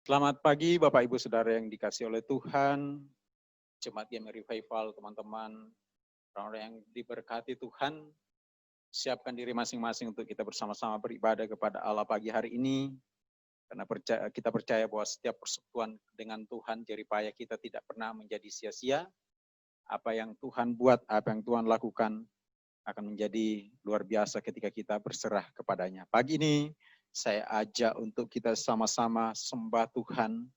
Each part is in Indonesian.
Selamat pagi Bapak Ibu Saudara yang dikasihi oleh Tuhan, Jemaat GMI Revival, teman-teman, orang-orang yang diberkati Tuhan. Siapkan diri masing-masing untuk kita bersama-sama beribadah kepada Allah pagi hari ini. Karena kita percaya bahwa setiap persekutuan dengan Tuhan, jeripaya kita tidak pernah menjadi sia-sia. Apa yang Tuhan buat, apa yang Tuhan lakukan akan menjadi luar biasa ketika kita berserah kepadanya. Pagi ini saya ajak untuk kita sama-sama sembah Tuhan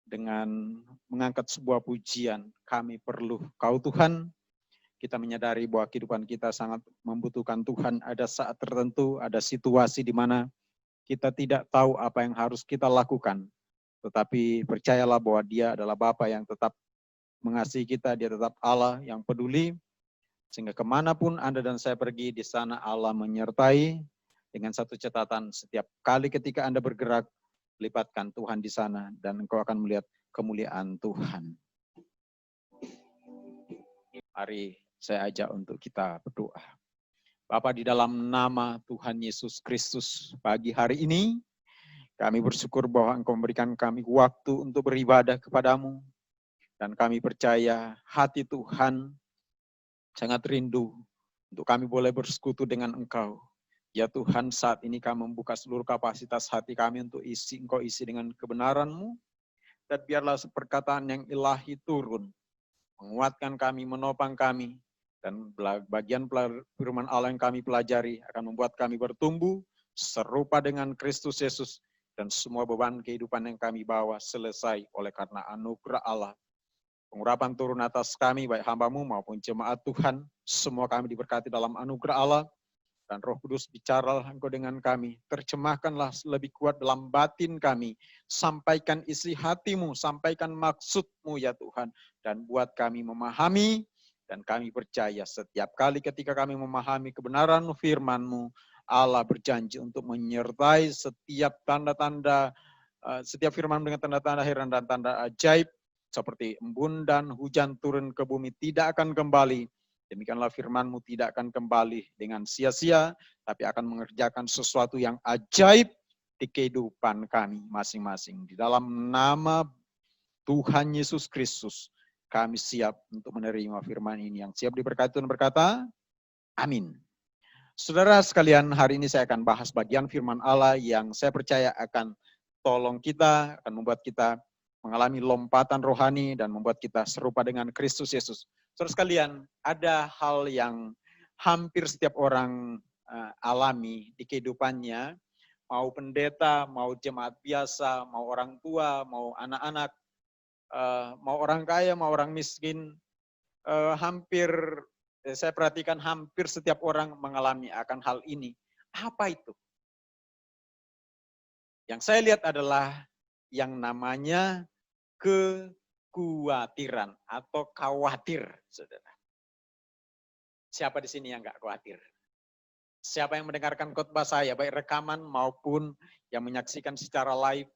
dengan mengangkat sebuah pujian. Kami perlu Kau Tuhan. Kita menyadari bahwa kehidupan kita sangat membutuhkan Tuhan. Ada saat tertentu, ada situasi di mana kita tidak tahu apa yang harus kita lakukan. Tetapi percayalah bahwa Dia adalah Bapa yang tetap mengasihi kita, Dia tetap Allah yang peduli. Sehingga kemanapun Anda dan saya pergi, di sana Allah menyertai. Dengan satu catatan, setiap kali ketika Anda bergerak, lipatkan Tuhan di sana, dan engkau akan melihat kemuliaan Tuhan. Mari saya ajak untuk kita berdoa. Bapa, di dalam nama Tuhan Yesus Kristus, pagi hari ini, kami bersyukur bahwa Engkau memberikan kami waktu untuk beribadah kepadamu, dan kami percaya hati Tuhan sangat rindu untuk kami boleh bersekutu dengan Engkau. Ya Tuhan, saat ini kami membuka seluruh kapasitas hati kami untuk Engkau isi dengan kebenaran-Mu, dan biarlah perkataan yang ilahi turun, menguatkan kami, menopang kami, dan bagian firman Allah yang kami pelajari akan membuat kami bertumbuh serupa dengan Kristus Yesus, dan semua beban kehidupan yang kami bawa selesai oleh karena anugerah Allah. Pengurapan turun atas kami, baik hamba-Mu maupun jemaat Tuhan, semua kami diberkati dalam anugerah Allah, dan Roh Kudus bicaralah Engkau dengan kami, terjemahkanlah lebih kuat dalam batin kami, sampaikan isi hati-Mu, sampaikan maksud-Mu ya Tuhan, dan buat kami memahami, dan kami percaya setiap kali ketika kami memahami kebenaran firman-Mu, Allah berjanji untuk menyertai setiap tanda-tanda, setiap firman dengan tanda-tanda heran dan tanda ajaib, seperti embun dan hujan turun ke bumi tidak akan kembali. Demikianlah firman-Mu tidak akan kembali dengan sia-sia, tapi akan mengerjakan sesuatu yang ajaib di kehidupan kami masing-masing. Di dalam nama Tuhan Yesus Kristus, kami siap untuk menerima firman ini. Yang siap diberkati Tuhan berkata, amin. Saudara sekalian, hari ini saya akan bahas bagian firman Allah yang saya percaya akan tolong kita, akan membuat kita mengalami lompatan rohani dan membuat kita serupa dengan Kristus Yesus. Saudara sekalian, ada hal yang hampir setiap orang alami di kehidupannya, mau pendeta, mau jemaat biasa, mau orang tua, mau anak-anak, mau orang kaya, mau orang miskin, hampir saya perhatikan hampir setiap orang mengalami akan hal ini. Apa itu? Yang saya lihat adalah yang namanya kekhawatiran atau khawatir, saudara. Siapa di sini yang nggak khawatir? Siapa yang mendengarkan khotbah saya, baik rekaman maupun yang menyaksikan secara live,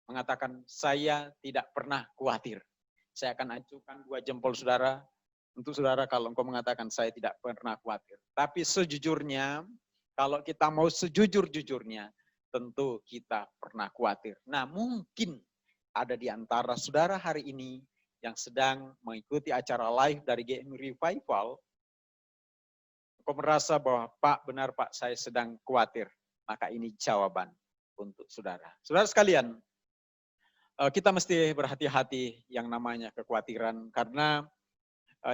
mengatakan saya tidak pernah khawatir. Saya akan ajukan 2 jempol saudara, untuk saudara kalau engkau mengatakan saya tidak pernah khawatir. Tapi sejujurnya, kalau kita mau sejujur-jujurnya, tentu kita pernah khawatir. Nah, mungkin ada di antara saudara hari ini yang sedang mengikuti acara live dari GMI Revival, engkau merasa bahwa Pak, benar Pak, saya sedang khawatir. Maka ini jawaban untuk saudara. Saudara sekalian, kita mesti berhati-hati yang namanya kekhawatiran, karena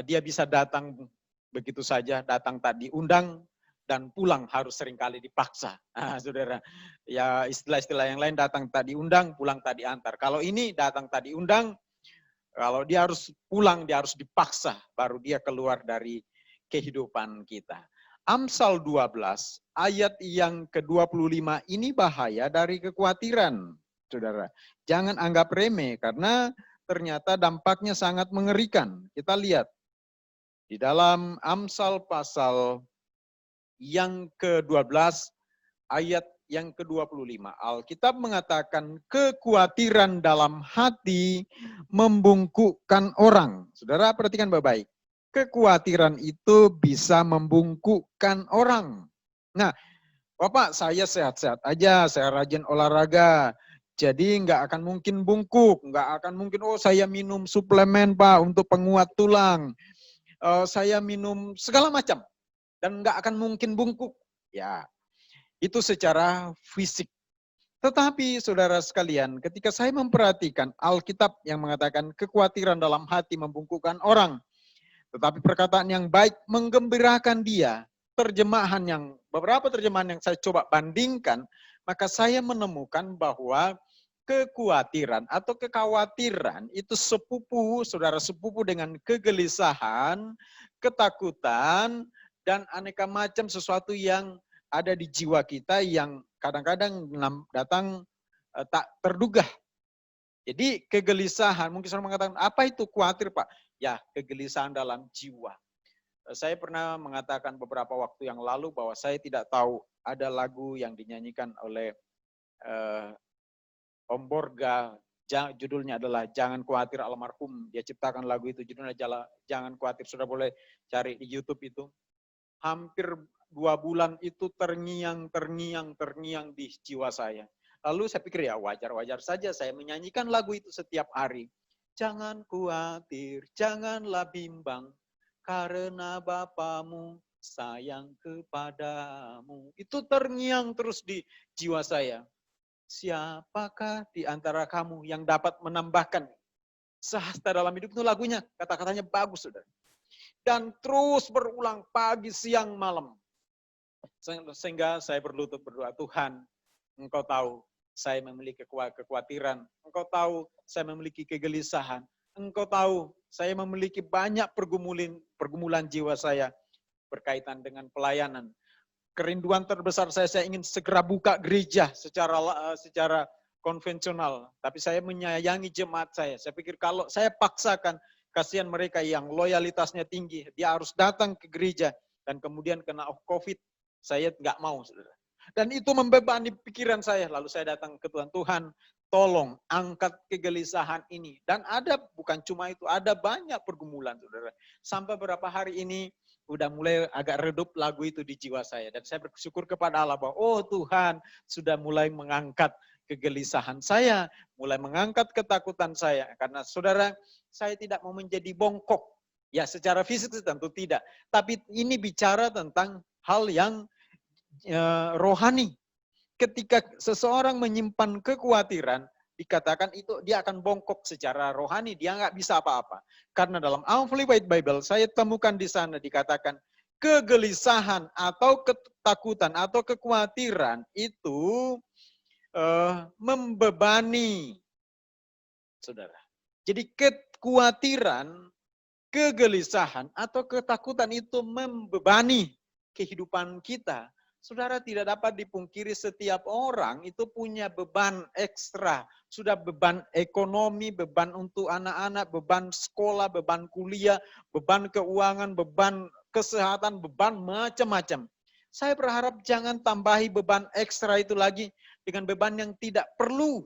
dia bisa datang begitu saja, datang tak diundang, dan pulang harus seringkali dipaksa. Saudara, ya istilah-istilah yang lain, datang tak diundang, pulang tak diantar. Kalau ini datang tak diundang, kalau dia harus pulang, dia harus dipaksa, baru dia keluar dari kehidupan kita. Amsal 12, ayat yang ke-25, ini bahaya dari kekhawatiran, saudara. Jangan anggap remeh, karena ternyata dampaknya sangat mengerikan. Kita lihat, di dalam Amsal pasal yang ke-12, ayat yang ke-25. Alkitab mengatakan kekhawatiran dalam hati membungkukkan orang. Saudara perhatikan baik-baik. Kekhawatiran itu bisa membungkukkan orang. Nah, Bapak, saya sehat-sehat aja, saya rajin olahraga, Jadi nggak akan mungkin bungkuk, nggak akan mungkin, oh saya minum suplemen Pak untuk penguat tulang, saya minum segala macam, dan nggak akan mungkin bungkuk. Ya, itu secara fisik. Tetapi saudara sekalian, ketika saya memperhatikan Alkitab yang mengatakan kekhawatiran dalam hati membungkukkan orang, tetapi perkataan yang baik menggembirakan dia, beberapa terjemahan yang saya coba bandingkan, maka saya menemukan bahwa kekhawatiran itu saudara sepupu dengan kegelisahan, ketakutan, dan aneka macam sesuatu yang ada di jiwa kita yang kadang-kadang datang tak terduga. Jadi kegelisahan, mungkin saudara mengatakan, apa itu khawatir Pak? Ya, kegelisahan dalam jiwa. Saya pernah mengatakan beberapa waktu yang lalu bahwa saya tidak tahu ada lagu yang dinyanyikan oleh Om Borga, judulnya adalah Jangan Khawatir Almarhum. Dia ciptakan lagu itu, judulnya Jangan Khawatir. Sudah boleh cari di YouTube itu. Hampir 2 bulan itu terngiang di jiwa saya. Lalu saya pikir ya wajar-wajar saja saya menyanyikan lagu itu setiap hari. Jangan khawatir, janganlah bimbang, karena Bapamu sayang kepadamu. Itu terngiang terus di jiwa saya. Siapakah di antara kamu yang dapat menambahkan sehasta dalam hidup itu lagunya, kata-katanya bagus, saudara. Dan terus berulang pagi, siang, malam. Sehingga saya berlutut berdoa, Tuhan, Engkau tahu saya memiliki kekhawatiran, Engkau tahu saya memiliki kegelisahan, Engkau tahu saya memiliki banyak pergumulan jiwa saya berkaitan dengan pelayanan. Kerinduan terbesar saya ingin segera buka gereja secara konvensional, tapi saya menyayangi jemaat saya. Saya pikir kalau saya paksakan, kasihan mereka yang loyalitasnya tinggi, dia harus datang ke gereja dan kemudian kena COVID, saya nggak mau, saudara. Dan itu membebani pikiran saya. Lalu saya datang ke Tuhan, Tuhan, tolong angkat kegelisahan ini. Dan ada, bukan cuma itu, ada banyak pergumulan, saudara. Sampai beberapa hari ini, udah mulai agak redup lagu itu di jiwa saya. Dan saya bersyukur kepada Allah bahwa, oh Tuhan sudah mulai mengangkat kegelisahan saya, mulai mengangkat ketakutan saya. Karena saudara, saya tidak mau menjadi bongkok. Ya secara fisik tentu tidak. Tapi ini bicara tentang hal yang rohani. Ketika seseorang menyimpan kekhawatiran, dikatakan itu dia akan bongkok secara rohani, dia nggak bisa apa-apa. Karena dalam Amplified Bible saya temukan di sana dikatakan kegelisahan atau ketakutan atau kekhawatiran itu membebani, saudara. Jadi kekhawatiran, kegelisahan atau ketakutan itu membebani kehidupan kita. Saudara, tidak dapat dipungkiri setiap orang itu punya beban ekstra. Sudah beban ekonomi, beban untuk anak-anak, beban sekolah, beban kuliah, beban keuangan, beban kesehatan, beban macam-macam. Saya berharap jangan tambahi beban ekstra itu lagi dengan beban yang tidak perlu.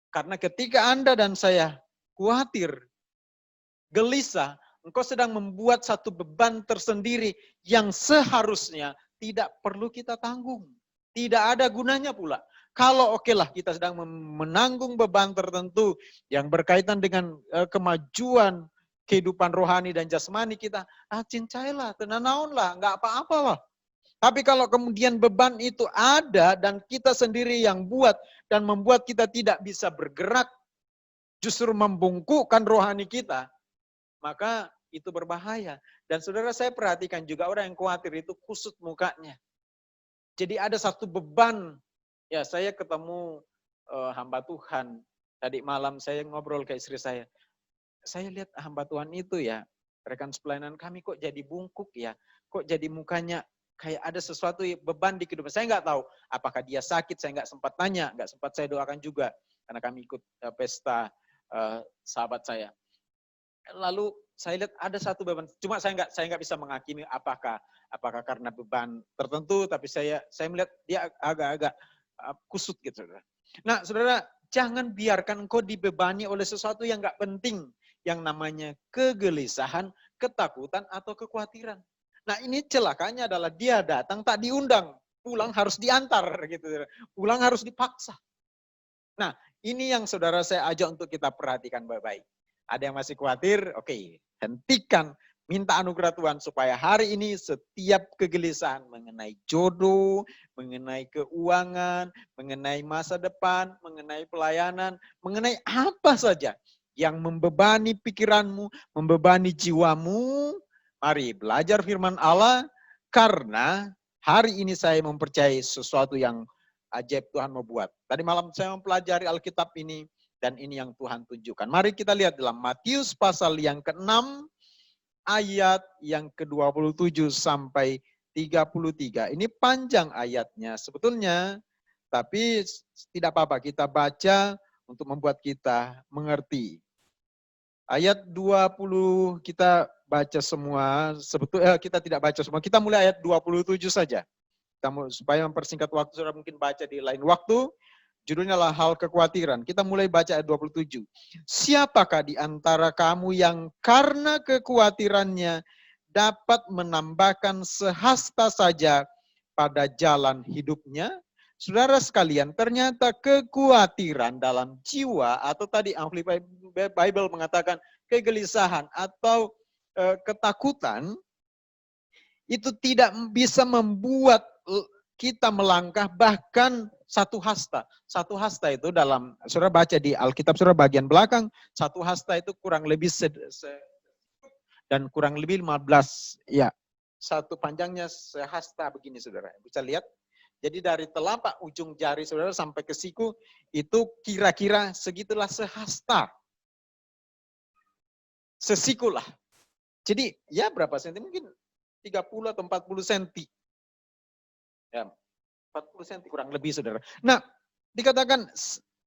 Karena ketika Anda dan saya khawatir, gelisah, engkau sedang membuat satu beban tersendiri yang seharusnya tidak perlu kita tanggung. Tidak ada gunanya pula. Kalau okelah kita sedang menanggung beban tertentu yang berkaitan dengan kemajuan kehidupan rohani dan jasmani kita, cincailah, tenanaunlah, nggak apa-apa lah. Tapi kalau kemudian beban itu ada dan kita sendiri yang buat dan membuat kita tidak bisa bergerak, justru membungkukkan rohani kita, maka itu berbahaya. Dan saudara, saya perhatikan juga orang yang khawatir itu kusut mukanya. Jadi ada satu beban. Ya, saya ketemu hamba Tuhan. Tadi malam saya ngobrol ke istri saya. Saya lihat hamba Tuhan itu ya, rekan sepelayanan kami kok jadi bungkuk ya. Kok jadi mukanya kayak ada sesuatu beban di kehidupan. Saya nggak tahu apakah dia sakit, saya nggak sempat tanya, nggak sempat saya doakan juga. Karena kami ikut pesta sahabat saya. Lalu saya lihat ada satu beban, cuma saya nggak bisa menghakimi apakah karena beban tertentu, tapi saya melihat dia agak-agak kusut gitu. Nah, saudara, jangan biarkan engkau dibebani oleh sesuatu yang nggak penting, yang namanya kegelisahan, ketakutan atau kekhawatiran. Nah, ini celakanya adalah dia datang tak diundang, pulang harus diantar gitu, pulang harus dipaksa. Nah, ini yang saudara saya ajak untuk kita perhatikan baik-baik. Ada yang masih khawatir? Oke, hentikan. Minta anugerah Tuhan supaya hari ini setiap kegelisahan mengenai jodoh, mengenai keuangan, mengenai masa depan, mengenai pelayanan, mengenai apa saja yang membebani pikiranmu, membebani jiwamu, mari belajar firman Allah, karena hari ini saya mempercayai sesuatu yang ajaib Tuhan mau buat. Tadi malam saya mempelajari Alkitab ini, dan ini yang Tuhan tunjukkan. Mari kita lihat dalam Matius pasal yang ke-6, ayat yang ke-27 sampai 33. Ini panjang ayatnya sebetulnya, tapi tidak apa-apa kita baca untuk membuat kita mengerti. Ayat 20 kita baca semua, sebetulnya kita tidak baca semua, kita mulai ayat 27 saja. Supaya mempersingkat waktu, saudara mungkin baca di lain waktu. Judulnya adalah hal kekhawatiran. Kita mulai baca ayat 27. Siapakah di antara kamu yang karena kekhawatirannya dapat menambahkan sehasta saja pada jalan hidupnya? Saudara sekalian, ternyata kekhawatiran dalam jiwa, atau tadi Amplified Bible mengatakan kegelisahan atau ketakutan, itu tidak bisa membuat kita melangkah bahkan satu hasta. Satu hasta itu dalam, saudara baca di Alkitab, saudara bagian belakang, satu hasta itu kurang lebih dan kurang lebih 15, ya. Satu panjangnya sehasta begini, saudara. Bisa lihat. Jadi dari telapak ujung jari saudara sampai ke siku, itu kira-kira segitulah sehasta. Sesikulah. Jadi ya berapa senti? Mungkin 30 atau 40 senti. Ya, 40 senti kurang lebih, saudara. Nah, dikatakan,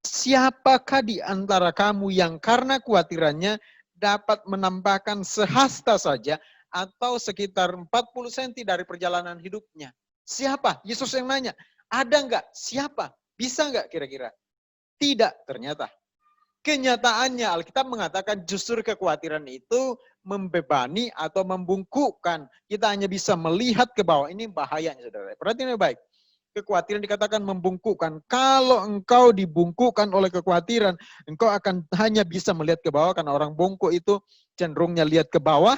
siapakah di antara kamu yang karena khawatirannya dapat menambahkan sehasta saja atau sekitar 40 senti dari perjalanan hidupnya? Siapa? Yesus yang nanya. Ada enggak? Siapa? Bisa enggak kira-kira? Tidak, ternyata. Kenyataannya Alkitab mengatakan justru kekhawatiran itu membebani atau membungkukkan. Kita hanya bisa melihat ke bawah. Ini bahayanya, saudara. Perhatikan baik. Kekhawatiran dikatakan membungkukkan. Kalau engkau dibungkukkan oleh kekhawatiran, engkau akan hanya bisa melihat ke bawah, karena orang bungkuk itu cenderungnya lihat ke bawah.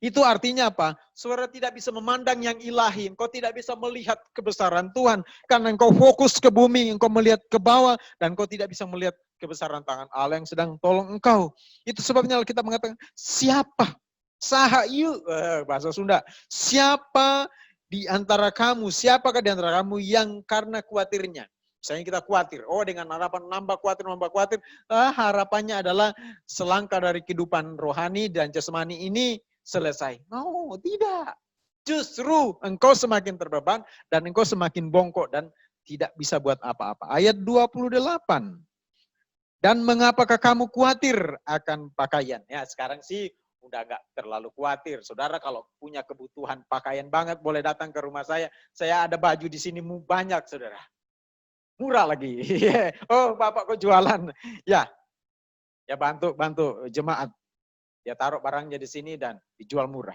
Itu artinya apa? Saudara tidak bisa memandang yang ilahi, engkau tidak bisa melihat kebesaran Tuhan, karena engkau fokus ke bumi, engkau melihat ke bawah, dan engkau tidak bisa melihat kebesaran tangan Allah yang sedang tolong engkau. Itu sebabnya kita mengatakan, siapa? Saha ieu, bahasa Sunda. Siapa di antara kamu, siapakah di antara kamu yang karena khawatirnya? Misalnya kita khawatir, dengan harapan nambah khawatir, harapannya adalah selangkah dari kehidupan rohani dan jasmani ini selesai. No, tidak. Justru engkau semakin terbeban dan engkau semakin bongkok dan tidak bisa buat apa-apa. Ayat 28. Dan mengapakah kamu khawatir akan pakaian? Ya, sekarang sih udah gak terlalu khawatir. Saudara kalau punya kebutuhan pakaian banget, boleh datang ke rumah saya. Saya ada baju di sini banyak, saudara. Murah lagi. Oh, Bapak kok jualan? Ya bantu jemaat. Ya taruh barangnya di sini dan dijual murah.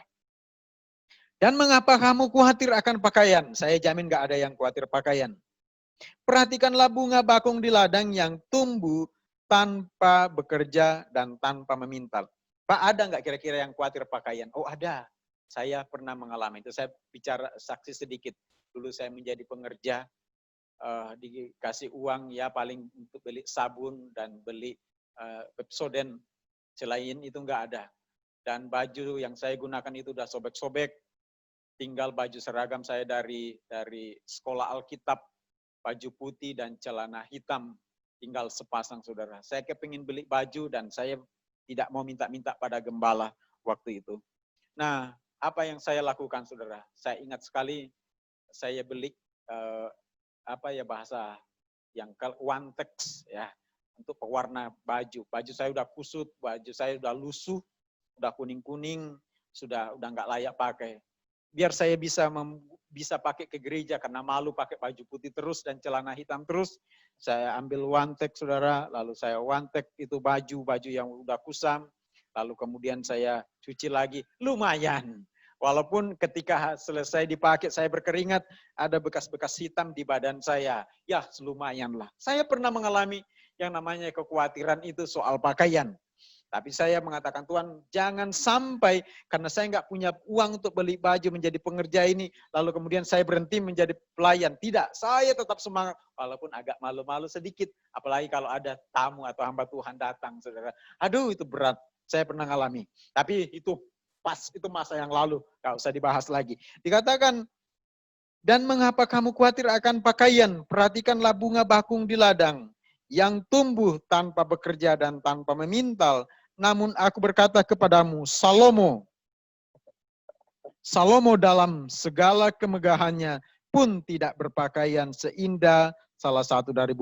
Dan mengapa kamu khawatir akan pakaian? Saya jamin gak ada yang khawatir pakaian. Perhatikanlah bunga bakung di ladang yang tumbuh tanpa bekerja dan tanpa memintal. Pak, ada nggak kira-kira yang khawatir pakaian? Oh ada, saya pernah mengalami itu. Saya bicara saksi sedikit. Dulu saya menjadi pengerja, dikasih uang ya paling untuk beli sabun dan beli Pepsodent. Selain itu nggak ada. Dan baju yang saya gunakan itu udah sobek-sobek. Tinggal baju seragam saya dari sekolah Alkitab, baju putih dan celana hitam, tinggal sepasang, saudara. Saya kepingin beli baju dan saya tidak mau minta-minta pada gembala waktu itu. Nah, apa yang saya lakukan, saudara? Saya ingat sekali saya beli bahasa yang one text ya untuk pewarna baju. Baju saya udah kusut, baju saya udah lusuh, udah kuning-kuning, sudah nggak layak pakai. Biar saya bisa pakai ke gereja karena malu pakai baju putih terus dan celana hitam terus. Saya ambil one take, saudara, lalu saya one take itu baju yang udah kusam, lalu kemudian saya cuci lagi, lumayan Walaupun ketika selesai dipakai saya berkeringat, ada bekas-bekas hitam di badan saya. Ya, lumayanlah. Saya pernah mengalami yang namanya kekhawatiran itu soal pakaian. Tapi saya mengatakan, Tuhan, jangan sampai karena saya nggak punya uang untuk beli baju menjadi pengerja ini, lalu kemudian saya berhenti menjadi pelayan. Tidak, saya tetap semangat, walaupun agak malu-malu sedikit. Apalagi kalau ada tamu atau hamba Tuhan datang, saudara. Aduh, itu berat. Saya pernah ngalami. Tapi itu pas, itu masa yang lalu. Nggak usah dibahas lagi. Dikatakan, dan mengapa kamu khawatir akan pakaian? Perhatikanlah bunga bakung di ladang, yang tumbuh tanpa bekerja dan tanpa memintal. Namun aku berkata kepadamu, Salomo dalam segala kemegahannya pun tidak berpakaian seindah salah satu dari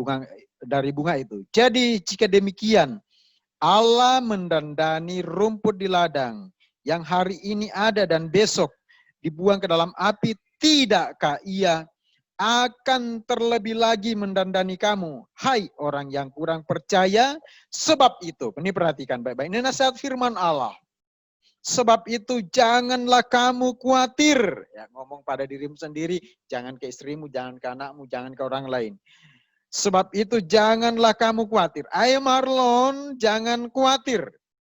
bunga itu. Jadi jika demikian, Allah mendandani rumput di ladang yang hari ini ada dan besok dibuang ke dalam api, tidakkah Ia akan terlebih lagi mendandani kamu, hai orang yang kurang percaya? Sebab itu, ini perhatikan baik-baik, ini nasihat firman Allah. Sebab itu janganlah kamu khawatir. Ya, ngomong pada dirimu sendiri, jangan ke istrimu, jangan ke anakmu, jangan ke orang lain. Sebab itu janganlah kamu khawatir. Ayo Marlon, jangan khawatir.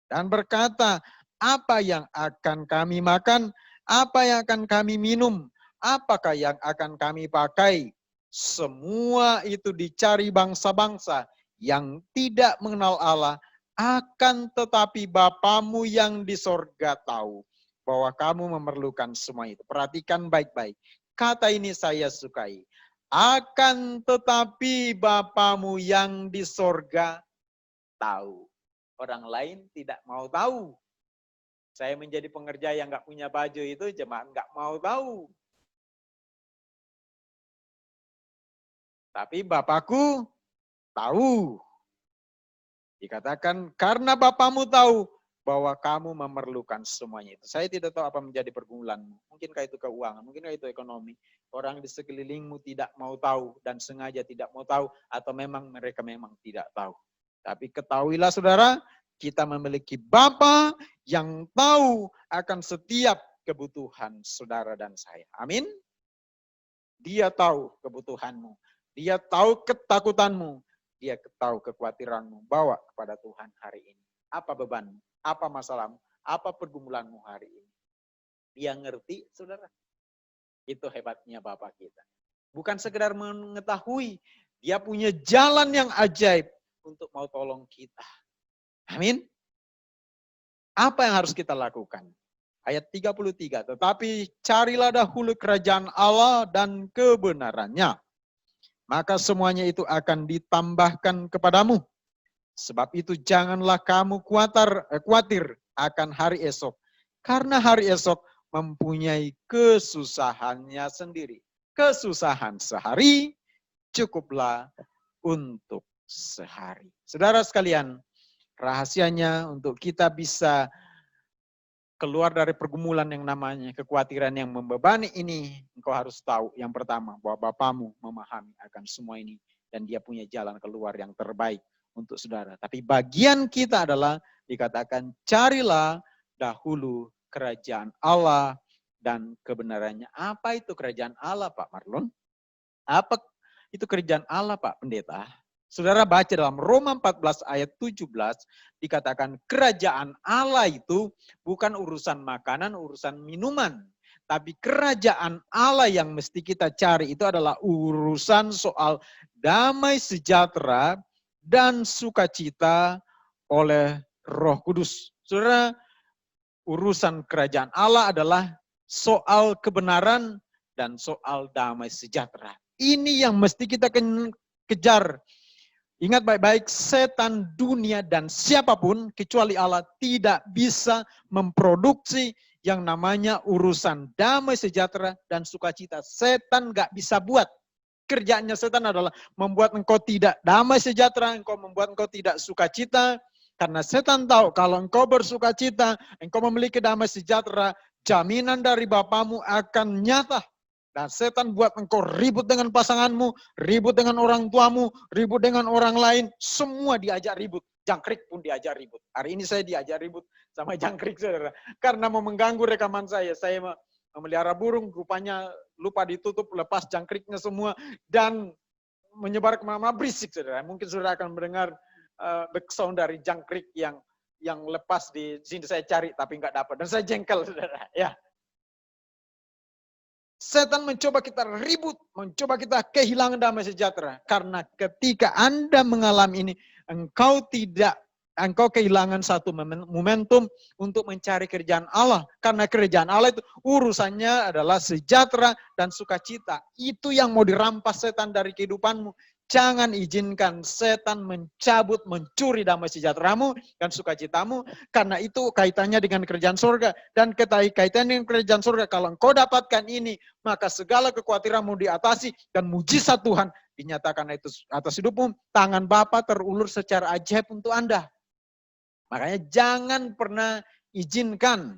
Dan berkata, apa yang akan kami makan? Apa yang akan kami minum? Apakah yang akan kami pakai? Semua itu dicari bangsa-bangsa yang tidak mengenal Allah. Akan tetapi Bapamu yang di sorga tahu bahwa kamu memerlukan semua itu. Perhatikan baik-baik. Kata ini saya sukai. Akan tetapi Bapamu yang di sorga tahu. Orang lain tidak mau tahu. Saya menjadi pengerja yang nggak punya baju itu, jemaat nggak mau tahu. Tapi Bapakku tahu. Dikatakan, karena Bapamu tahu bahwa kamu memerlukan semuanya itu. Saya tidak tahu apa menjadi pergumulanmu. Mungkinkah itu keuangan, mungkinkah itu ekonomi. Orang di sekelilingmu tidak mau tahu dan sengaja tidak mau tahu, atau memang mereka memang tidak tahu. Tapi ketahuilah saudara, kita memiliki Bapa yang tahu akan setiap kebutuhan saudara dan saya. Amin. Dia tahu kebutuhanmu. Dia tahu ketakutanmu. Dia tahu kekhawatiranmu. Bawa kepada Tuhan hari ini. Apa bebanmu? Apa masalahmu? Apa pergumulanmu hari ini? Dia ngerti, saudara. Itu hebatnya Bapa kita. Bukan sekedar mengetahui. Dia punya jalan yang ajaib untuk mau tolong kita. Amin. Apa yang harus kita lakukan? Ayat 33. Tetapi carilah dahulu kerajaan Allah dan kebenarannya. Maka semuanya itu akan ditambahkan kepadamu. Sebab itu janganlah kamu khawatir akan hari esok. Karena hari esok mempunyai kesusahannya sendiri. Kesusahan sehari cukuplah untuk sehari. Saudara sekalian, rahasianya untuk kita bisa keluar dari pergumulan yang namanya kekhawatiran yang membebani ini, engkau harus tahu yang pertama bahwa Bapamu memahami akan semua ini dan dia punya jalan keluar yang terbaik untuk saudara. Tapi bagian kita adalah dikatakan carilah dahulu kerajaan Allah dan kebenarannya. Apa itu kerajaan Allah, Pak Marlon? Apa itu kerajaan Allah, Pak Pendeta? Saudara baca dalam Roma 14 ayat 17, dikatakan kerajaan Allah itu bukan urusan makanan, urusan minuman. Tapi kerajaan Allah yang mesti kita cari itu adalah urusan soal damai sejahtera dan sukacita oleh Roh Kudus. Saudara, urusan kerajaan Allah adalah soal kebenaran dan soal damai sejahtera. Ini yang mesti kita kejar. Ingat baik-baik, setan, dunia, dan siapapun kecuali Allah tidak bisa memproduksi yang namanya urusan damai sejahtera dan sukacita. Setan gak bisa buat. Kerjaannya setan adalah membuat engkau tidak damai sejahtera, engkau membuat engkau tidak sukacita. Karena setan tahu kalau engkau bersukacita, engkau memiliki damai sejahtera, jaminan dari Bapamu akan nyata. Dan setan buat engkau ribut dengan pasanganmu, ribut dengan orang tuamu, ribut dengan orang lain, semua diajak ribut. Jangkrik pun diajak ribut. Hari ini saya diajak ribut sama jangkrik, saudara. Karena mau mengganggu rekaman saya. Saya memelihara burung, rupanya lupa ditutup, lepas jangkriknya semua, dan menyebar kemana-mana, berisik, saudara. Mungkin saudara akan mendengar backsound dari jangkrik yang lepas di sini. Saya cari tapi nggak dapat. Dan saya jengkel, saudara. Ya. Setan mencoba kita ribut, mencoba kita kehilangan damai sejahtera. Karena ketika Anda mengalami ini, engkau kehilangan satu momentum untuk mencari kerjaan Allah. Karena kerjaan Allah itu urusannya adalah sejahtera dan sukacita. Itu yang mau dirampas setan dari kehidupanmu. Jangan izinkan setan mencuri damai sejahteramu dan sukacitamu. Karena itu kaitannya dengan kerjaan surga. Dan kaitannya dengan kerjaan surga, kalau engkau dapatkan ini, maka segala kekhawatiranmu diatasi dan mujizat Tuhan dinyatakan itu atas hidupmu. Tangan Bapa terulur secara ajaib untuk Anda. Makanya jangan pernah izinkan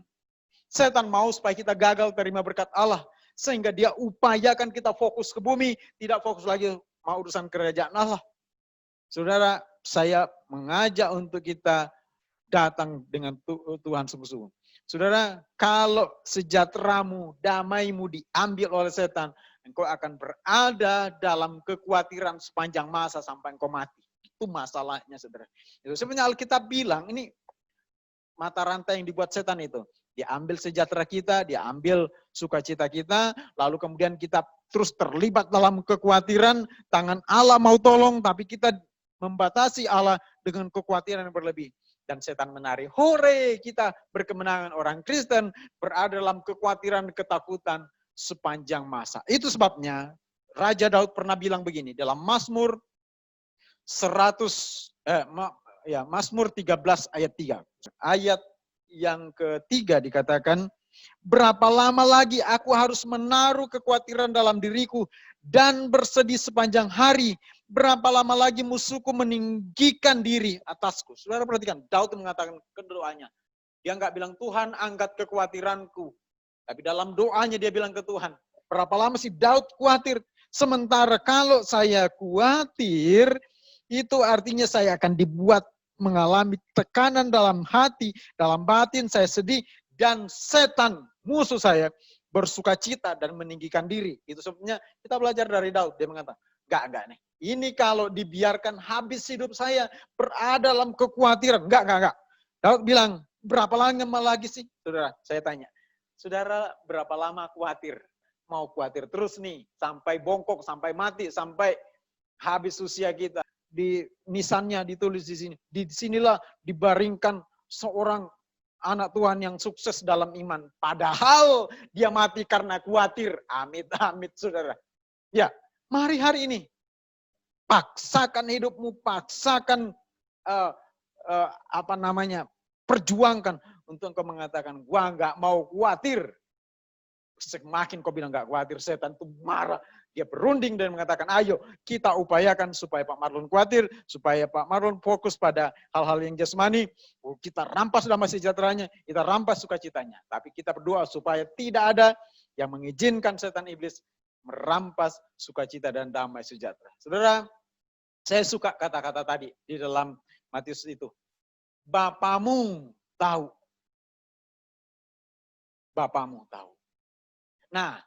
setan mau supaya kita gagal terima berkat Allah. Sehingga dia upayakan kita fokus ke bumi, tidak fokus lagi mau urusan kerajaan Allah. Saudara, saya mengajak untuk kita datang dengan Tuhan sungguh-sungguh. Saudara, kalau sejahteramu, damaimu diambil oleh setan, engkau akan berada dalam kekhawatiran sepanjang masa sampai engkau mati. Itu masalahnya, saudara. Itu sebenarnya Alkitab bilang, ini mata rantai yang dibuat setan itu. Dia ambil sejahtera kita, dia ambil sukacita kita, lalu kemudian kita terus terlibat dalam kekhawatiran, tangan Allah mau tolong, tapi kita membatasi Allah dengan kekhawatiran yang berlebih. Dan setan menari, hore, kita berkemenangan. Orang Kristen berada dalam kekhawatiran, ketakutan sepanjang masa. Itu sebabnya Raja Daud pernah bilang begini, dalam Mazmur 13 ayat 3. Ayat yang ketiga dikatakan, berapa lama lagi aku harus menaruh kekhawatiran dalam diriku dan bersedih sepanjang hari? Berapa lama lagi musuhku meninggikan diri atasku? Saudara perhatikan, Daud mengatakan ke doanya. Dia nggak bilang, Tuhan angkat kekhawatiranku. Tapi dalam doanya dia bilang ke Tuhan, berapa lama sih Daud khawatir? Sementara kalau saya khawatir, itu artinya saya akan dibuat mengalami tekanan dalam hati, dalam batin saya sedih, dan setan, musuh saya, bersukacita dan meninggikan diri. Itu sebabnya kita belajar dari Daud. Dia mengatakan, enggak nih. Ini kalau dibiarkan habis hidup saya, berada dalam kekhawatiran. Enggak. Daud bilang, berapa lama lagi sih? Saudara, saya tanya. Saudara, berapa lama khawatir? Mau khawatir terus nih, sampai bongkok, sampai mati, sampai habis usia kita. Di nisannya ditulis di sini. Di sinilah dibaringkan seorang anak Tuhan yang sukses dalam iman. Padahal dia mati karena khawatir. Amit, saudara. Ya, mari hari ini. Paksakan hidupmu, paksakan perjuangkan untuk engkau mengatakan, gua nggak mau khawatir. Semakin kau bilang nggak khawatir, setan itu marah. Dia berunding dan mengatakan, ayo kita upayakan supaya Pak Marlon khawatir, supaya Pak Marlon fokus pada hal-hal yang jasmani. Kita rampas damai sejahteranya, kita rampas sukacitanya. Tapi kita berdoa supaya tidak ada yang mengizinkan setan iblis merampas sukacita dan damai sejahtera. Saudara, saya suka kata-kata tadi di dalam Matius itu. Bapamu tahu. Bapamu tahu. Nah,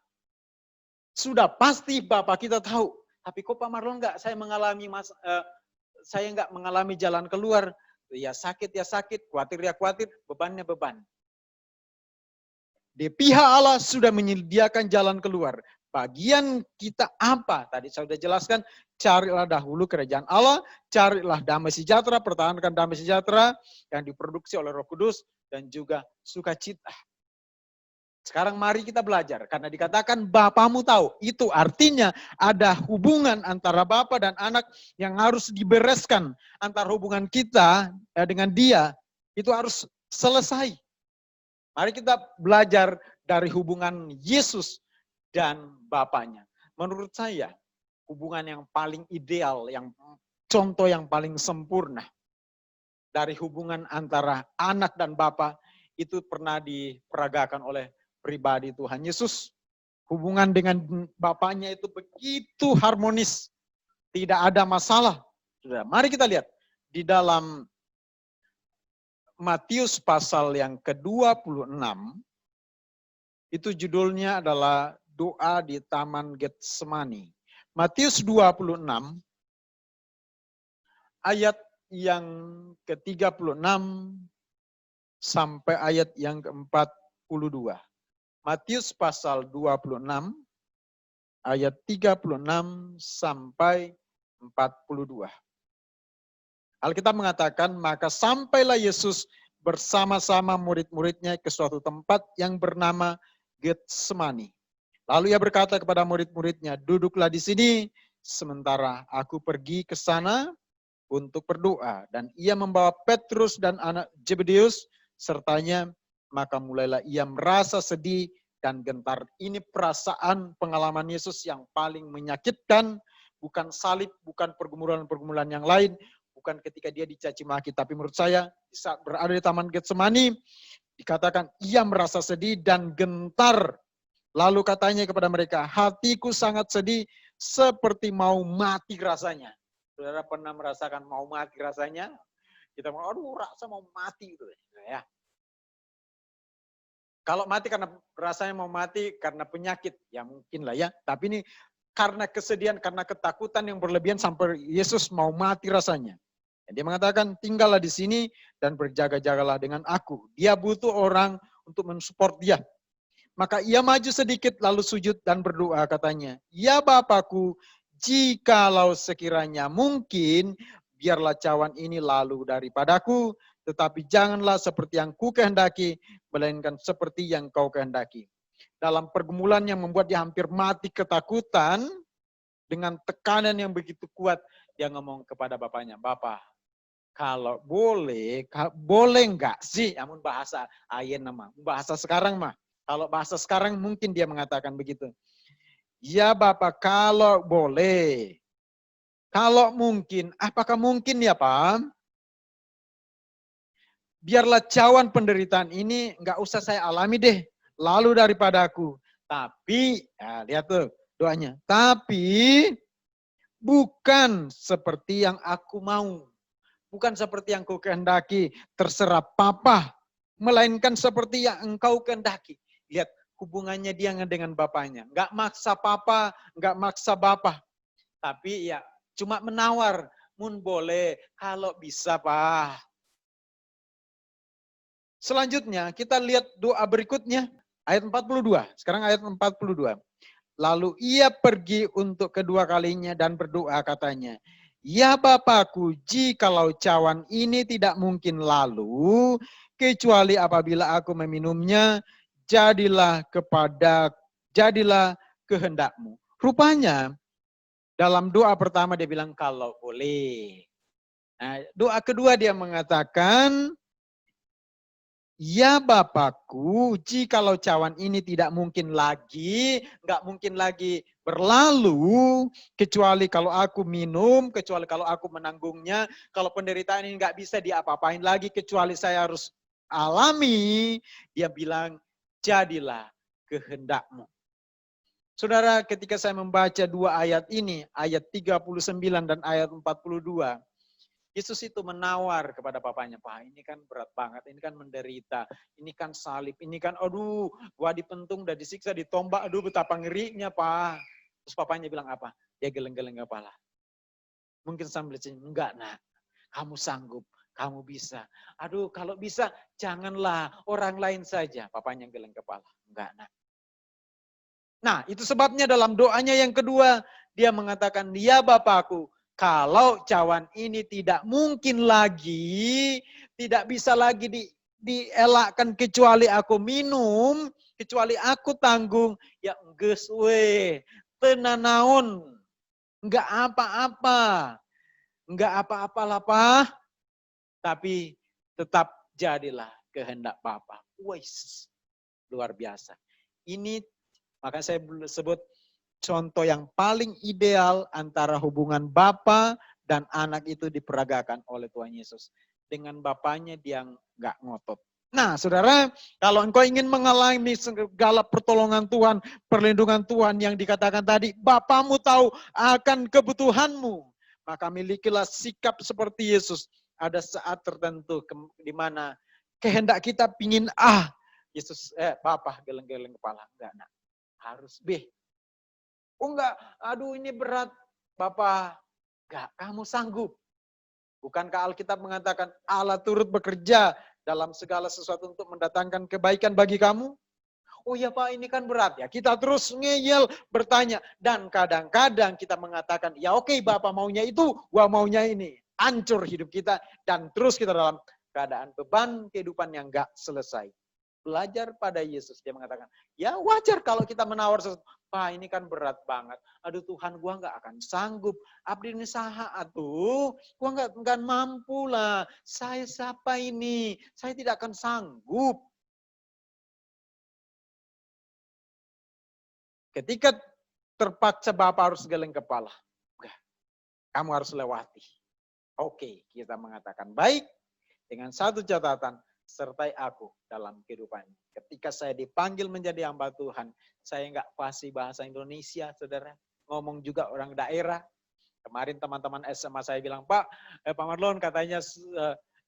sudah pasti Bapak kita tahu. Tapi kok Pak Marlon enggak? Saya enggak mengalami jalan keluar. Ya sakit, khawatir ya khawatir, bebannya beban. Di pihak Allah sudah menyediakan jalan keluar. Bagian kita apa? Tadi saya sudah jelaskan, carilah dahulu kerajaan Allah, carilah damai sejahtera, pertahankan damai sejahtera yang diproduksi oleh Roh Kudus dan juga sukacita. Sekarang mari kita belajar, karena dikatakan Bapamu tahu. Itu artinya ada hubungan antara Bapa dan anak yang harus dibereskan. Antara hubungan kita dengan dia, itu harus selesai. Mari kita belajar dari hubungan Yesus dan Bapanya. Menurut saya, hubungan yang paling ideal, yang contoh yang paling sempurna dari hubungan antara anak dan Bapa, itu pernah diperagakan oleh pribadi Tuhan Yesus. Hubungan dengan Bapaknya itu begitu harmonis. Tidak ada masalah. Mari kita lihat di dalam Matius pasal yang ke-26, itu judulnya adalah doa di Taman Getsemani. Matius 26, ayat yang ke-36 sampai ayat yang ke-42. Matius pasal 26, ayat 36 sampai 42. Alkitab mengatakan, maka sampailah Yesus bersama-sama murid-muridnya ke suatu tempat yang bernama Getsemani. Lalu ia berkata kepada murid-muridnya, duduklah di sini sementara aku pergi ke sana untuk berdoa. Dan ia membawa Petrus dan anak Zebedeus sertanya, maka mulailah ia merasa sedih dan gentar. Ini perasaan pengalaman Yesus yang paling menyakitkan, bukan salib, bukan pergumulan-pergumulan yang lain, bukan ketika dia dicaci maki, tapi menurut saya saat berada di Taman Getsemani dikatakan ia merasa sedih dan gentar. Lalu katanya kepada mereka, hatiku sangat sedih seperti mau mati rasanya. Saudara pernah merasakan mau mati rasanya? Kita mau, aduh rasa mau mati itu ya. Kalau mati karena rasanya mau mati karena penyakit, ya mungkin lah ya. Tapi ini karena kesedihan, karena ketakutan yang berlebihan sampai Yesus mau mati rasanya. Dia mengatakan, tinggallah di sini dan berjaga-jagalah dengan aku. Dia butuh orang untuk mensupport dia. Maka ia maju sedikit lalu sujud dan berdoa katanya, ya Bapakku, jikalau sekiranya mungkin, biarlah cawan ini lalu daripadaku, tetapi janganlah seperti yang ku kehendaki, melainkan seperti yang kau kehendaki. Dalam pergumulan yang membuat dia hampir mati ketakutan, dengan tekanan yang begitu kuat, dia ngomong kepada bapaknya, Bapak, kalau boleh enggak sih, namun bahasa ayen nama, bahasa sekarang mah. Kalau bahasa sekarang mungkin dia mengatakan begitu. Ya Bapak, kalau boleh. Kalau mungkin, apakah mungkin ya Pak? Biarlah cawan penderitaan ini enggak usah saya alami deh. Lalu daripada aku. Tapi, ya lihat tuh doanya. Tapi bukan seperti yang aku mau. Bukan seperti yang kau kehendaki, terserah Papa, melainkan seperti yang engkau kehendaki. Lihat hubungannya dia dengan bapaknya. Enggak maksa Papa, enggak maksa Bapak. Tapi ya cuma menawar, mun boleh, kalau bisa Pak. Selanjutnya kita lihat doa berikutnya, ayat 42. Sekarang ayat 42. Lalu ia pergi untuk kedua kalinya dan berdoa katanya, ya Bapakku, jikalau cawan ini tidak mungkin lalu, kecuali apabila aku meminumnya, jadilah kehendakmu. Rupanya dalam doa pertama dia bilang kalau boleh. Nah, doa kedua dia mengatakan, ya Bapakku, jikalau cawan ini tidak mungkin lagi, nggak mungkin lagi berlalu, kecuali kalau aku minum, kecuali kalau aku menanggungnya, kalau penderitaan ini nggak bisa diapa-apain lagi, kecuali saya harus alami, dia bilang, jadilah kehendakmu. Saudara, ketika saya membaca dua ayat ini, ayat 39 dan ayat 42, Yesus itu menawar kepada papanya, Pak ini kan berat banget, ini kan menderita, ini kan salib, ini kan aduh gua dipentung, udah disiksa, ditombak, aduh betapa ngerinya Pak. Terus papanya bilang apa? Dia geleng-geleng kepala. Mungkin sambil senyum, enggak nak, kamu sanggup, kamu bisa. Aduh kalau bisa janganlah orang lain saja. Papanya geleng kepala, enggak nak. Nah itu sebabnya dalam doanya yang kedua, dia mengatakan, ya Bapakku, kalau cawan ini tidak mungkin lagi, tidak bisa lagi dielakkan kecuali aku minum, kecuali aku tanggung, ya geus we, tenanaon, enggak apa-apa, enggak apa-apa lah Pak, tapi tetap jadilah kehendak Bapa. Wis, luar biasa. Ini maka saya sebut contoh yang paling ideal antara hubungan Bapa dan anak itu diperagakan oleh Tuhan Yesus. Dengan Bapaknya dia nggak ngotot. Nah saudara, kalau engkau ingin mengalami segala pertolongan Tuhan, perlindungan Tuhan yang dikatakan tadi, Bapamu tahu akan kebutuhanmu. Maka milikilah sikap seperti Yesus. Ada saat tertentu di mana kehendak kita pingin Yesus, Bapak geleng-geleng kepala. Enggak, nak. Harus B. Oh enggak, aduh ini berat. Bapak, enggak, kamu sanggup. Bukankah Alkitab mengatakan Allah turut bekerja dalam segala sesuatu untuk mendatangkan kebaikan bagi kamu? Oh ya Pak, ini kan berat ya. Kita terus ngeyel, bertanya. Dan kadang-kadang kita mengatakan, ya oke Bapak maunya itu, gua maunya ini. Hancur hidup kita. Dan terus kita dalam keadaan beban kehidupan yang gak selesai. Belajar pada Yesus. Dia mengatakan, ya wajar kalau kita menawar sesuatu. Pak ini kan berat banget. Aduh Tuhan, gua gak akan sanggup. Abdi ini saha atuh. Gua gak mampu lah. Saya siapa ini? Saya tidak akan sanggup. Ketika terpaksa Bapak harus geleng kepala. Kamu harus lewati. Oke, kita mengatakan baik. Dengan satu catatan, sertai aku dalam kehidupan. Ketika saya dipanggil menjadi hamba Tuhan, saya nggak fasih bahasa Indonesia, saudara. Ngomong juga orang daerah. Kemarin teman-teman SMA saya bilang, Pak Marlon katanya,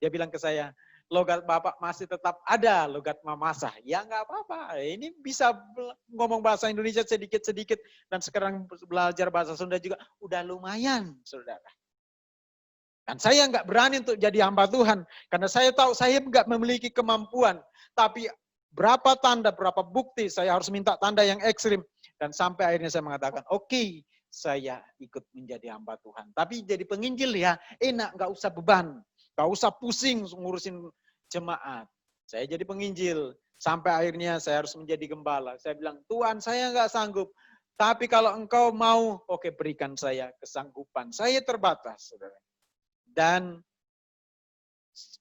dia bilang ke saya, logat Bapak masih tetap ada, logat Mamasa. Ya nggak apa-apa, ini bisa ngomong bahasa Indonesia sedikit-sedikit, dan sekarang belajar bahasa Sunda juga, udah lumayan, saudara. Dan saya nggak berani untuk jadi hamba Tuhan, karena saya tahu saya nggak memiliki kemampuan. Tapi berapa tanda, berapa bukti, saya harus minta tanda yang ekstrim. Dan sampai akhirnya saya mengatakan, oke, saya ikut menjadi hamba Tuhan. Tapi jadi penginjil ya, enak, nggak usah beban. Nggak usah pusing ngurusin jemaat. Saya jadi penginjil. Sampai akhirnya saya harus menjadi gembala. Saya bilang, Tuhan saya nggak sanggup. Tapi kalau engkau mau, oke berikan saya kesanggupan. Saya terbatas, saudara. Dan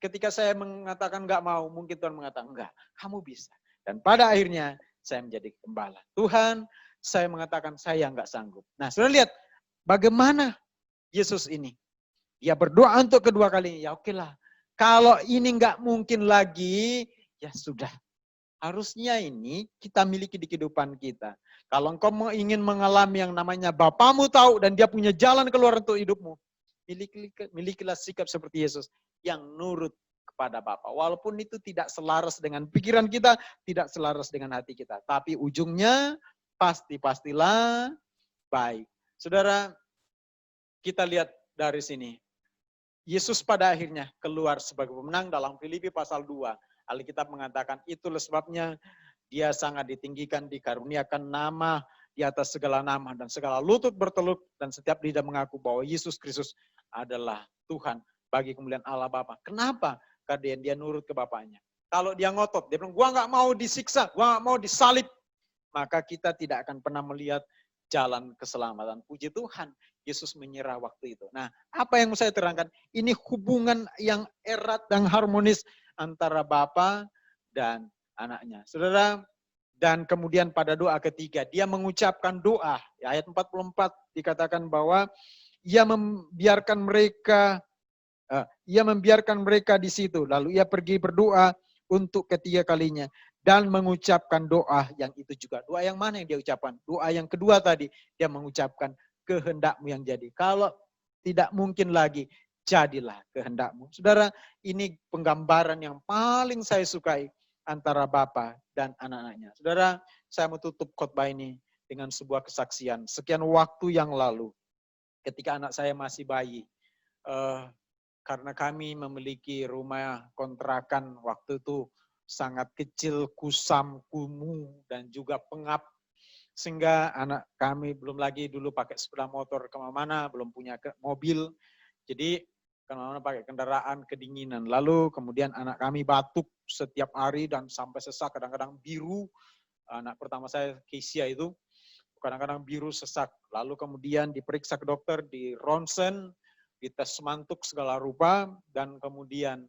ketika saya mengatakan nggak mau, mungkin Tuhan mengatakan enggak, kamu bisa. Dan pada akhirnya saya menjadi gembala. Tuhan, saya mengatakan saya nggak sanggup. Nah, sudah lihat bagaimana Yesus ini. Dia berdoa untuk kedua kalinya. Ya oke lah. Kalau ini nggak mungkin lagi, ya sudah. Harusnya ini kita miliki di kehidupan kita. Kalau engkau ingin mengalami yang namanya Bapamu tahu dan dia punya jalan keluar untuk hidupmu, milikilah sikap seperti Yesus yang nurut kepada Bapa. Walaupun itu tidak selaras dengan pikiran kita, tidak selaras dengan hati kita. Tapi ujungnya pastilah baik. Saudara, kita lihat dari sini. Yesus pada akhirnya keluar sebagai pemenang dalam Filipi pasal 2. Alkitab mengatakan itulah sebabnya dia sangat ditinggikan, dikaruniakan nama di atas segala nama dan segala lutut berteluk dan setiap lidah mengaku bahwa Yesus Kristus adalah Tuhan bagi kemuliaan Allah Bapa. Kenapa? Karena dia nurut ke Bapaknya. Kalau dia ngotot, dia bilang, gua nggak mau disiksa, gua nggak mau disalib, maka kita tidak akan pernah melihat jalan keselamatan. Puji Tuhan, Yesus menyerah waktu itu. Nah, apa yang saya terangkan? Ini hubungan yang erat dan harmonis antara Bapa dan anaknya. Saudara, dan kemudian pada doa ketiga, dia mengucapkan doa. Ayat 44 dikatakan bahwa ia membiarkan mereka di situ. Lalu ia pergi berdoa untuk ketiga kalinya. Dan mengucapkan doa yang itu juga. Doa yang mana yang dia ucapkan? Doa yang kedua tadi, dia mengucapkan kehendakmu yang jadi. Kalau tidak mungkin lagi, jadilah kehendakmu. Saudara, ini penggambaran yang paling saya sukai antara Bapa dan anak-anaknya. Saudara, saya mau tutup khotbah ini dengan sebuah kesaksian. Sekian waktu yang lalu, ketika anak saya masih bayi, karena kami memiliki rumah kontrakan waktu itu sangat kecil, kusam, kumuh, dan juga pengap. Sehingga anak kami belum lagi dulu pakai sepeda motor kemana-mana, belum punya mobil. Jadi kemana-mana pakai kendaraan kedinginan. Lalu kemudian anak kami batuk setiap hari dan sampai sesak, kadang-kadang biru. Anak pertama saya, Kesia itu, kadang-kadang biru sesak. Lalu kemudian diperiksa ke dokter, di ronsen, dites semantuk segala rupa, dan kemudian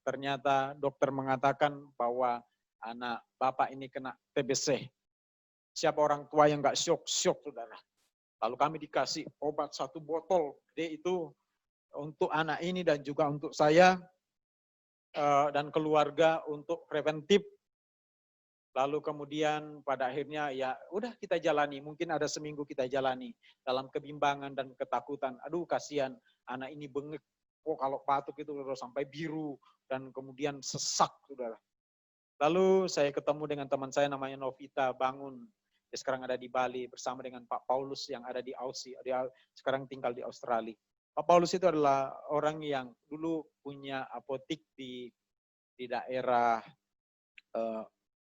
ternyata dokter mengatakan bahwa anak Bapak ini kena TBC. Siapa orang tua yang nggak syok, saudara. Lalu kami dikasih obat 1 botol, gede itu untuk anak ini dan juga untuk saya dan keluarga untuk preventif. Lalu kemudian pada akhirnya ya udah kita jalani, mungkin ada seminggu kita jalani dalam kebimbangan dan ketakutan. Aduh kasihan anak ini bengek. kok kalau batuk itu udah sampai biru dan kemudian sesak, saudara. Lalu saya ketemu dengan teman saya namanya Novita Bangun. Dia sekarang ada di Bali bersama dengan Pak Paulus yang ada di Aussie. Dia sekarang tinggal di Australia. Pak Paulus itu adalah orang yang dulu punya apotik di daerah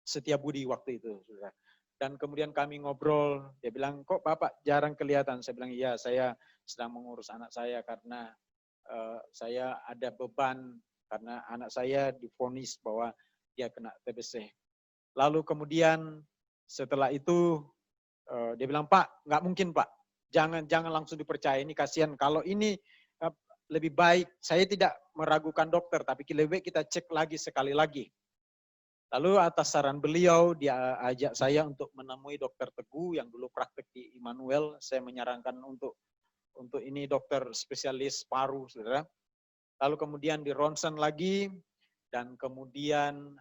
Setiabudi waktu itu, saudara. Dan kemudian kami ngobrol, dia bilang, kok Bapak jarang kelihatan? Saya bilang, iya, saya sedang mengurus anak saya karena saya ada beban karena anak saya divonis bahwa dia kena TBC. Lalu kemudian setelah itu dia bilang, Pak, nggak mungkin Pak, jangan langsung dipercaya, ini kasihan. Kalau ini lebih baik, saya tidak meragukan dokter, tapi lebih baik kita cek lagi sekali lagi. Lalu atas saran beliau, dia ajak saya untuk menemui dokter Teguh yang dulu praktek di Immanuel. Saya menyarankan untuk ini dokter spesialis paru, saudara. Lalu kemudian di ronsen lagi, dan kemudian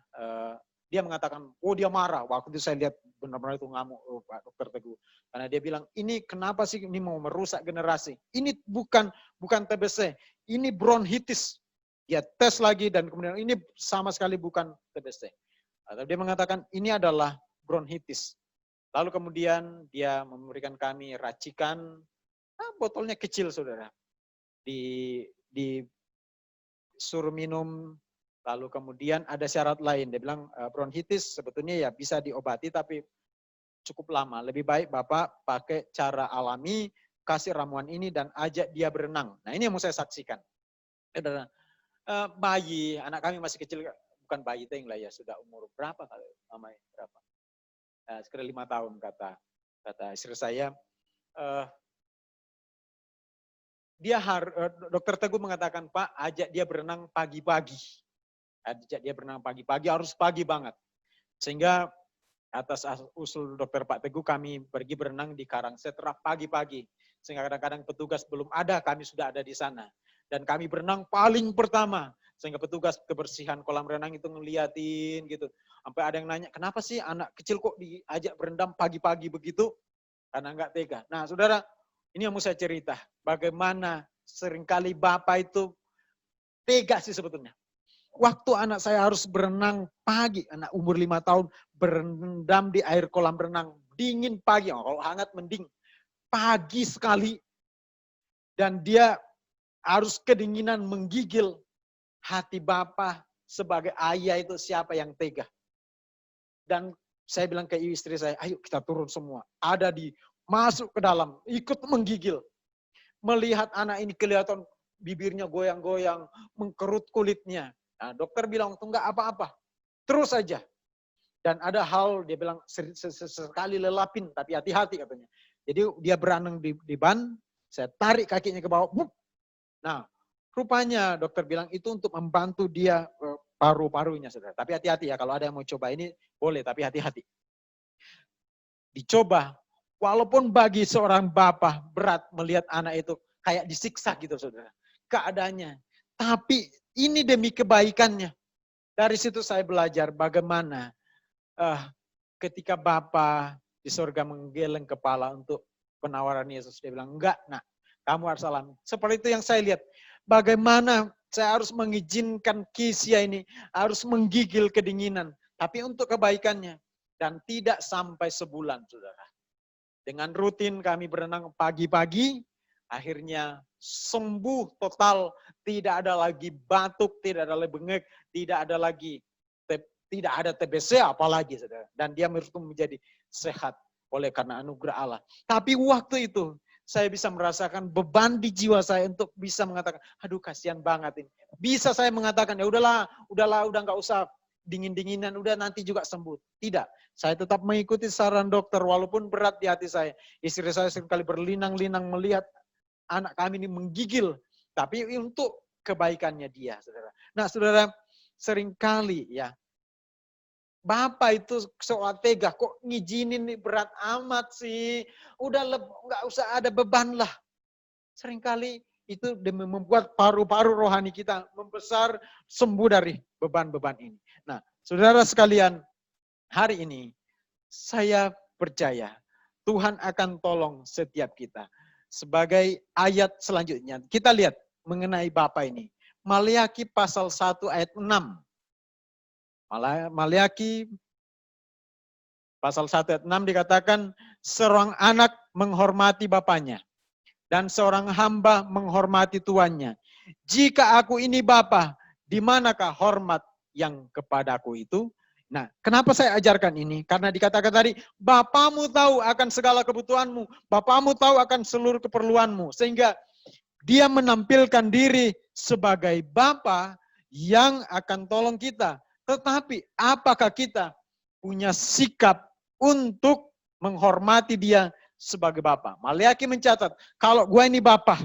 dia mengatakan, oh dia marah. Waktu itu saya lihat benar-benar itu ngamuk Pak Dokter Teguh. Karena dia bilang, ini kenapa sih ini mau merusak generasi? Ini bukan TBC, ini bronkitis. Dia tes lagi dan kemudian ini sama sekali bukan TBC. Atau dia mengatakan ini adalah bronkitis. Lalu kemudian dia memberikan kami racikan, botolnya kecil saudara. Disuruh minum, lalu kemudian ada syarat lain. Dia bilang bronkitis sebetulnya ya bisa diobati tapi cukup lama. Lebih baik Bapak pakai cara alami, kasih ramuan ini dan ajak dia berenang. Nah ini yang mau saya saksikan. Bayi, anak kami masih kecil, bukan bayi teng lah ya, sudah umur berapa kali namanya berapa? Sekitar 5 tahun kata istri saya. Dokter Teguh mengatakan, Pak, ajak dia berenang pagi-pagi. Ajak dia berenang pagi-pagi, harus pagi banget. Sehingga atas usul dokter Pak Teguh kami pergi berenang di Karangsetra pagi-pagi. Sehingga kadang-kadang petugas belum ada, kami sudah ada di sana. Dan kami berenang paling pertama. Sehingga petugas kebersihan kolam renang itu ngeliatin gitu. Sampai ada yang nanya, kenapa sih anak kecil kok diajak berendam pagi-pagi begitu? Karena enggak tega. Nah saudara, ini yang mau saya cerita. Bagaimana seringkali Bapak itu tega sih sebetulnya. Waktu anak saya harus berenang pagi, anak umur 5 tahun, berendam di air kolam renang, dingin pagi, kalau hangat mending, pagi sekali, dan dia harus kedinginan menggigil. Hati Bapak sebagai ayah itu siapa yang tega? Dan saya bilang ke istri saya, ayo kita turun semua, masuk ke dalam, ikut menggigil. Melihat anak ini kelihatan bibirnya goyang-goyang, mengkerut kulitnya. Nah, dokter bilang, enggak apa-apa, terus saja. Dan ada hal, dia bilang, sekali lelapin, tapi hati-hati katanya. Jadi dia berenang di ban, saya tarik kakinya ke bawah. Nah, rupanya dokter bilang itu untuk membantu dia paru-parunya, saudara. Tapi hati-hati ya, kalau ada yang mau coba ini, boleh, tapi hati-hati. Dicoba, walaupun bagi seorang bapak berat melihat anak itu kayak disiksa gitu, saudara. Keadaannya. Tapi ini demi kebaikannya. Dari situ saya belajar bagaimana ketika Bapa di surga menggeleng kepala untuk penawaran Yesus. Dia bilang, enggak nak, kamu harus alami. Seperti itu yang saya lihat. Bagaimana saya harus mengizinkan Kisya ini, harus menggigil kedinginan. Tapi untuk kebaikannya. Dan tidak sampai sebulan, saudara. Dengan rutin kami berenang pagi-pagi, akhirnya sembuh total, tidak ada lagi batuk, tidak ada lagi bengek, tidak ada TBC apalagi, saudara. Dan dia menjadi sehat oleh karena anugerah Allah. Tapi waktu itu saya bisa merasakan beban di jiwa saya untuk bisa mengatakan, aduh kasihan banget ini. Bisa saya mengatakan, ya udah nggak usah dingin-dinginan, udah nanti juga sembuh. Tidak, saya tetap mengikuti saran dokter walaupun berat di hati saya. Istri saya sekali berlinang-linang melihat anak kami ini menggigil, tapi untuk kebaikannya dia, saudara. Nah, saudara, seringkali ya, Bapak itu soal tega, kok ngizinin nih berat amat sih, udah nggak usah ada beban lah. Seringkali itu demi membuat paru-paru rohani kita membesar, sembuh dari beban-beban ini. Nah, saudara sekalian, hari ini saya percaya Tuhan akan tolong setiap kita. Sebagai ayat selanjutnya, kita lihat mengenai Bapa ini. Maliaki pasal 1 ayat 6. Maliaki pasal 1 ayat 6 dikatakan, seorang anak menghormati bapaknya, dan seorang hamba menghormati tuannya. Jika aku ini Bapa, di manakah hormat yang kepadaku itu? Nah, kenapa saya ajarkan ini? Karena dikatakan tadi, Bapamu tahu akan segala kebutuhanmu, Bapamu tahu akan seluruh keperluanmu, sehingga dia menampilkan diri sebagai Bapa yang akan tolong kita. Tetapi apakah kita punya sikap untuk menghormati dia sebagai Bapa? Maliaki mencatat, kalau gue ini Bapa,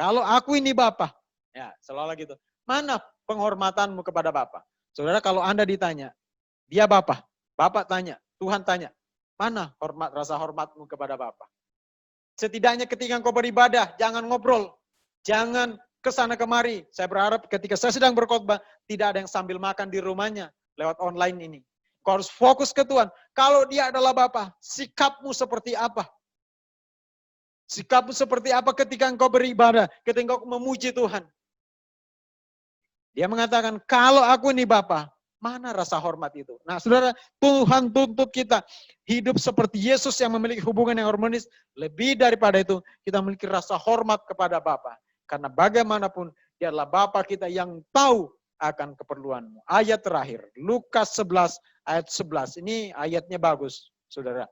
kalau aku ini Bapa, ya selalu gitu. Mana penghormatanmu kepada Bapa? Saudara, kalau Anda ditanya, dia Bapa, Bapak tanya, Tuhan tanya, mana rasa hormatmu kepada Bapa? Setidaknya ketika engkau beribadah, jangan ngobrol, jangan kesana kemari. Saya berharap ketika saya sedang berkhotbah, tidak ada yang sambil makan di rumahnya lewat online ini. Kau harus fokus ke Tuhan. Kalau dia adalah Bapa, sikapmu seperti apa? Sikapmu seperti apa ketika engkau beribadah, ketika engkau memuji Tuhan? Dia mengatakan, kalau aku ini Bapa, mana rasa hormat itu? Nah, saudara, Tuhan tuntut kita hidup seperti Yesus yang memiliki hubungan yang harmonis. Lebih daripada itu, kita memiliki rasa hormat kepada Bapa. Karena bagaimanapun, dia adalah Bapa kita yang tahu akan keperluanmu. Ayat terakhir, Lukas 11 ayat 11. Ini ayatnya bagus, saudara.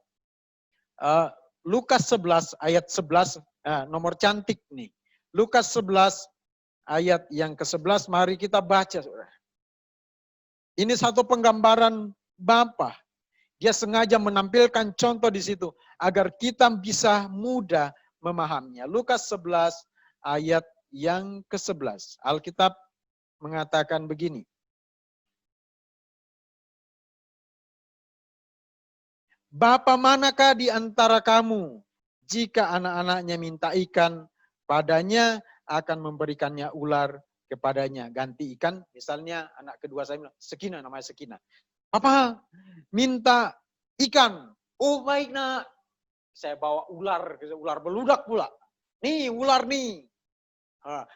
Lukas 11 ayat 11, nomor cantik nih. Lukas 11 ayat yang ke-11, mari kita baca, saudara. Ini satu penggambaran Bapa. Dia sengaja menampilkan contoh di situ agar kita bisa mudah memahaminya. Lukas 11 ayat yang ke-11. Alkitab mengatakan begini. Bapa manakah di antara kamu jika anak-anaknya minta ikan padanya akan memberikannya ular kepadanya, ganti ikan. Misalnya anak kedua saya bilang, Sekina, namanya Sekina. Papa minta ikan. Oh baik nak. Saya bawa ular beludak pula. Nih ular nih.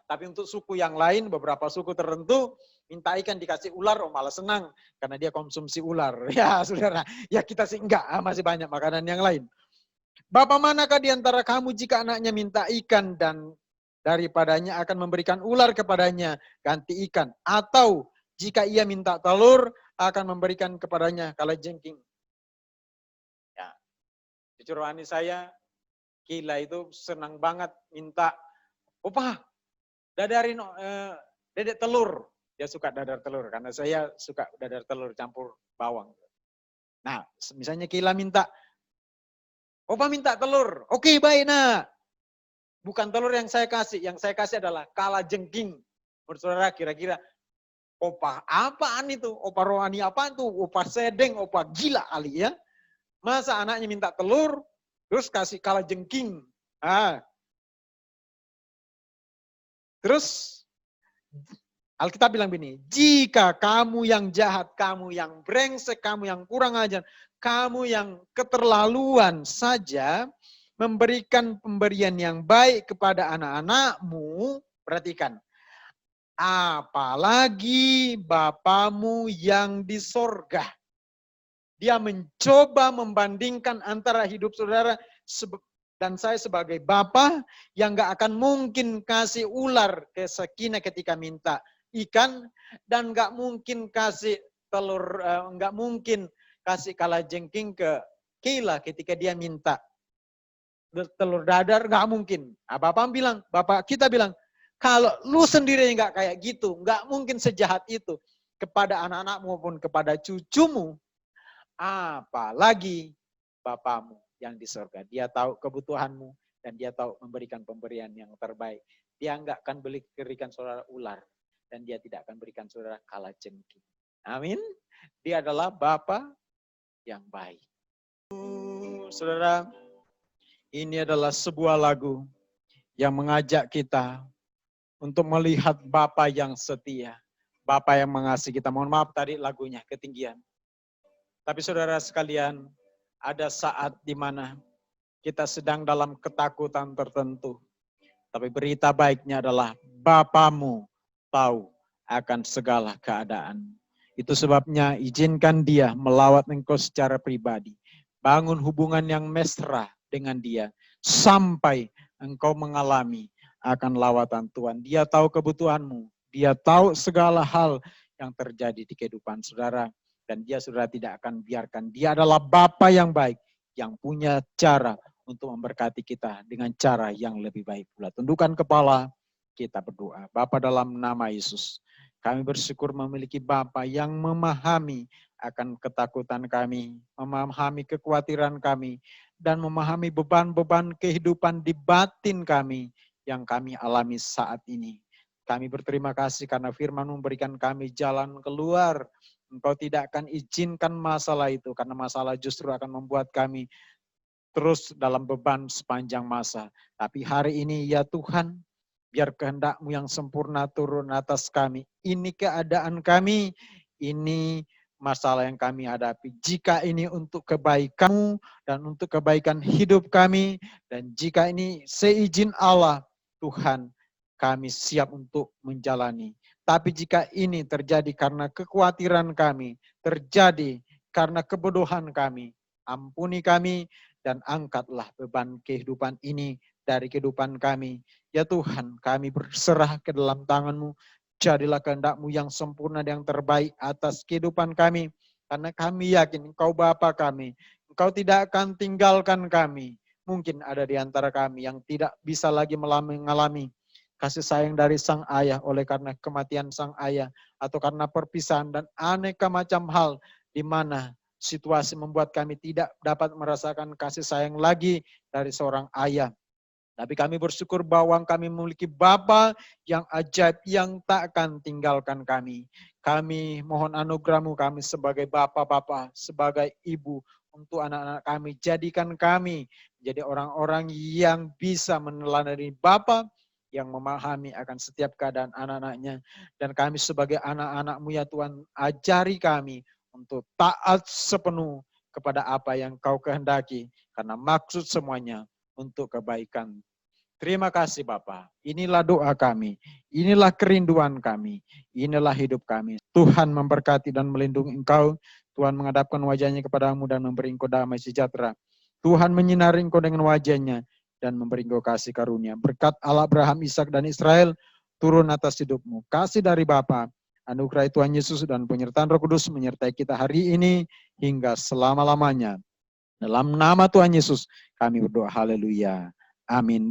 Tapi untuk suku yang lain, beberapa suku tertentu, minta ikan dikasih ular, oh malah senang. Karena dia konsumsi ular. Ya saudara, ya kita sih enggak, masih banyak makanan yang lain. Bapak manakah di antara kamu jika anaknya minta ikan dan daripadanya akan memberikan ular kepadanya, ganti ikan. Atau jika ia minta telur, akan memberikan kepadanya kalajengking. Ya, jujur rohani saya, Kila itu senang banget minta, Opa, dadarin dedek telur. Dia suka dadar telur, karena saya suka dadar telur campur bawang. Nah, misalnya Kila minta, Opa minta telur. Oke, baik nak. Bukan telur yang saya kasih adalah kalajengking. Menurut saudara kira-kira, opa apaan itu? Opa rohani apaan tuh? Opa sedeng, opa gila kali ya. Masa anaknya minta telur, terus kasih kalajengking. Terus Alkitab bilang begini, jika kamu yang jahat, kamu yang brengsek, kamu yang kurang ajar, kamu yang keterlaluan saja memberikan pemberian yang baik kepada anak-anakmu, perhatikan, apalagi Bapamu yang di sorga. Dia mencoba membandingkan antara hidup saudara dan saya sebagai Bapa yang gak akan mungkin kasih ular ke Sekina ketika minta ikan, dan gak mungkin kasih telur, gak mungkin kasih kalajengking ke Kila ketika dia minta telur dadar, gak mungkin. Nah, Bapak kita bilang, kalau lu sendiri nggak kayak gitu, nggak mungkin sejahat itu kepada anak-anak maupun kepada cucumu, apalagi Bapamu yang di surga. Dia tahu kebutuhanmu dan dia tahu memberikan pemberian yang terbaik. Dia nggak akan berikan saudara ular dan dia tidak akan berikan saudara kalajengking. Amin. Dia adalah Bapa yang baik. Saudara, ini adalah sebuah lagu yang mengajak kita untuk melihat Bapa yang setia. Bapa yang mengasihi kita. Mohon maaf tadi lagunya ketinggian. Tapi saudara sekalian, ada saat di mana kita sedang dalam ketakutan tertentu. Tapi berita baiknya adalah Bapamu tahu akan segala keadaan. Itu sebabnya izinkan dia melawat engkau secara pribadi. Bangun hubungan yang mesra dengan dia. Sampai engkau mengalami akan lawatan Tuhan. Dia tahu kebutuhanmu. Dia tahu segala hal yang terjadi di kehidupan saudara. Dan dia saudara tidak akan biarkan. Dia adalah Bapa yang baik. Yang punya cara untuk memberkati kita dengan cara yang lebih baik pula. Tundukkan kepala, kita berdoa. Bapa, dalam nama Yesus, kami bersyukur memiliki Bapa yang memahami akan ketakutan kami, memahami kekhawatiran kami, dan memahami beban-beban kehidupan di batin kami yang kami alami saat ini. Kami berterima kasih karena firman memberikan kami jalan keluar. Engkau tidak akan izinkan masalah itu, karena masalah justru akan membuat kami terus dalam beban sepanjang masa. Tapi hari ini ya Tuhan, biar kehendak-Mu yang sempurna turun atas kami. Ini keadaan kami, ini masalah yang kami hadapi. Jika ini untuk kebaikan-Mu dan untuk kebaikan hidup kami, dan jika ini seizin Allah, Tuhan, kami siap untuk menjalani. Tapi jika ini terjadi karena kekhawatiran kami, terjadi karena kebodohan kami, ampuni kami dan angkatlah beban kehidupan ini dari kehidupan kami. Ya Tuhan, kami berserah ke dalam tangan-Mu. Jadilah kehendak-Mu yang sempurna dan yang terbaik atas kehidupan kami. Karena kami yakin Engkau Bapa kami. Engkau tidak akan tinggalkan kami. Mungkin ada di antara kami yang tidak bisa lagi mengalami kasih sayang dari sang ayah oleh karena kematian sang ayah. Atau karena perpisahan dan aneka macam hal di mana situasi membuat kami tidak dapat merasakan kasih sayang lagi dari seorang ayah. Tapi kami bersyukur bahwa kami memiliki Bapa yang ajaib, yang tak akan tinggalkan kami. Kami mohon anugerah-Mu, kami sebagai Bapa-Bapa, sebagai ibu untuk anak-anak kami. Jadikan kami menjadi orang-orang yang bisa meneladani Bapa, yang memahami akan setiap keadaan anak-anaknya. Dan kami sebagai anak-anak-Mu ya Tuhan, ajari kami untuk taat sepenuh kepada apa yang Kau kehendaki. Karena maksud semuanya untuk kebaikan. Terima kasih Bapa. Inilah doa kami. Inilah kerinduan kami. Inilah hidup kami. Tuhan memberkati dan melindungi Engkau. Tuhan menghadapkan wajahnya kepadamu dan memberi Engkau damai sejahtera. Tuhan menyinari Engkau dengan wajahnya dan memberi Engkau kasih karunia. Berkat Allah Abraham, Ishak dan Israel turun atas hidupmu. Kasih dari Bapa, anugerah Tuhan Yesus dan penyertaan Roh Kudus menyertai kita hari ini hingga selama-lamanya. Dalam nama Tuhan Yesus kami berdoa. Haleluya. Amin.